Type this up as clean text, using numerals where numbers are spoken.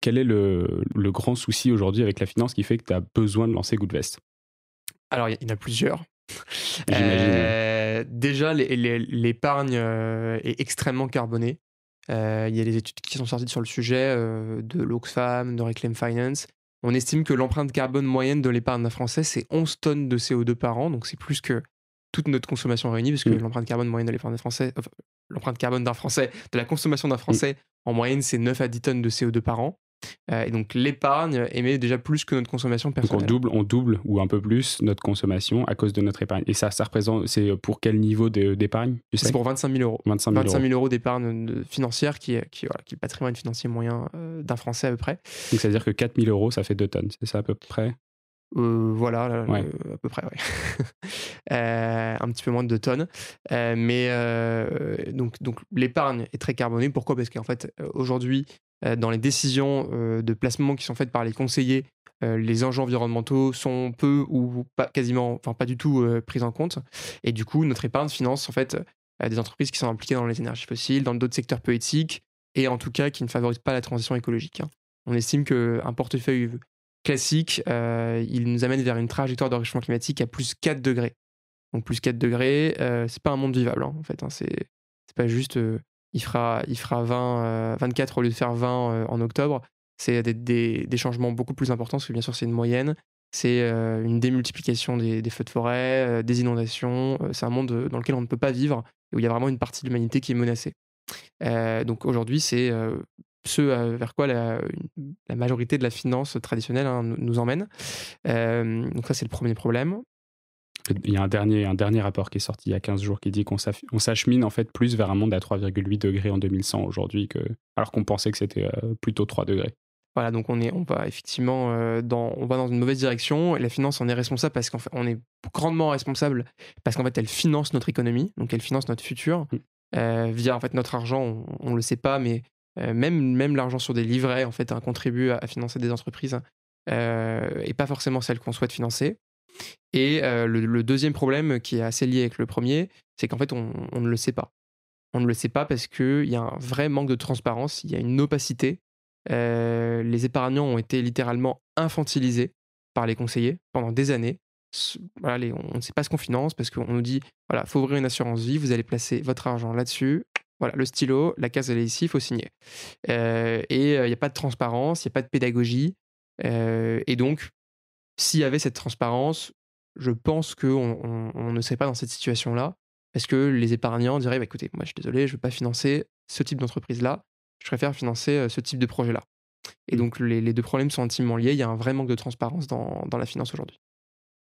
quel est le grand souci aujourd'hui avec la finance qui fait que tu as besoin de lancer Goodvest? Alors il y en a plusieurs. J'imagine, ouais. Déjà l'épargne, est extrêmement carbonée. Il y a des études qui sont sorties sur le sujet, de l'Oxfam, de Reclaim Finance. On estime que l'empreinte carbone moyenne de l'épargne d'un Français, c'est 11 tonnes de CO2 par an, donc c'est plus que toute notre consommation réunie, parce que Mmh, l'empreinte carbone moyenne de l'épargne d'un Français, enfin, l'empreinte carbone d'un Français, de la consommation d'un mmh. Français, en moyenne, c'est 9 à 10 tonnes de CO2 par an. Et donc l'épargne émet déjà plus que notre consommation Donc personnelle. on double ou un peu plus notre consommation à cause de notre épargne et ça représente c'est pour quel niveau d'épargne, tu C'est sais? pour 25 000 euros. 25 000 25 €. 000 euros d'épargne financière voilà, qui est le patrimoine financier moyen d'un Français à peu près. Donc ça veut dire que 4 000 €, ça fait 2 tonnes, c'est ça à peu près? Voilà, là, Ouais. à peu près, ouais. Un petit peu moins de 2 tonnes. Donc l'épargne est très carbonée. Pourquoi? Parce qu'en fait, aujourd'hui, dans les décisions de placement qui sont faites par les conseillers, les enjeux environnementaux sont peu ou pas quasiment, enfin pas du tout, pris en compte. Et du coup, notre épargne finance en fait, des entreprises qui sont impliquées dans les énergies fossiles, dans d'autres secteurs peu éthiques et en tout cas qui ne favorisent pas la transition écologique, hein. On estime qu'un portefeuille classique, il nous amène vers une trajectoire d'enrichissement climatique à +4 degrés. Donc +4 degrés, c'est pas un monde vivable, hein, en fait, hein. C'est pas juste, il fera 24 au lieu de faire 20, en octobre. C'est des changements beaucoup plus importants parce que bien sûr c'est une moyenne. C'est, une démultiplication des feux de forêt, des inondations, c'est un monde, dans lequel on ne peut pas vivre et où il y a vraiment une partie de l'humanité qui est menacée. Donc aujourd'hui, c'est, ce, vers quoi la majorité de la finance traditionnelle, hein, nous emmène. Donc ça, c'est le premier problème. Il y a un dernier rapport qui est sorti il y a 15 jours qui dit on s'achemine en fait plus vers un monde à 3,8 degrés en 2100 aujourd'hui alors qu'on pensait que c'était, plutôt 3 degrés. Voilà, donc on va effectivement, on va dans une mauvaise direction et la finance en est responsable parce qu'en fait on est grandement responsable parce qu'en fait elle finance notre économie, donc elle finance notre futur, Mmh. via en fait notre argent, on le sait pas, mais même l'argent sur des livrets en fait, hein, contribue à financer des entreprises, et pas forcément celles qu'on souhaite financer. Et le 2e problème qui est assez lié avec le premier, c'est qu'en fait on ne le sait pas. On ne le sait pas parce qu'il y a un vrai manque de transparence, il y a une opacité. Les épargnants ont été littéralement infantilisés par les conseillers pendant des années. Voilà, on ne sait pas ce qu'on finance parce qu'on nous dit, voilà, faut ouvrir une assurance vie, vous allez placer votre argent là-dessus. Voilà, le stylo, la case elle est ici, il faut signer. Il n'y a pas de transparence, il n'y a pas de pédagogie. Et donc, s'il y avait cette transparence, je pense qu'on ne serait pas dans cette situation-là, parce que les épargnants diraient: «Bah, écoutez, moi je suis désolé, je ne veux pas financer ce type d'entreprise-là, je préfère financer, ce type de projet-là». Et Mmh. donc les 2 problèmes sont intimement liés, il y a un vrai manque de transparence dans la finance aujourd'hui.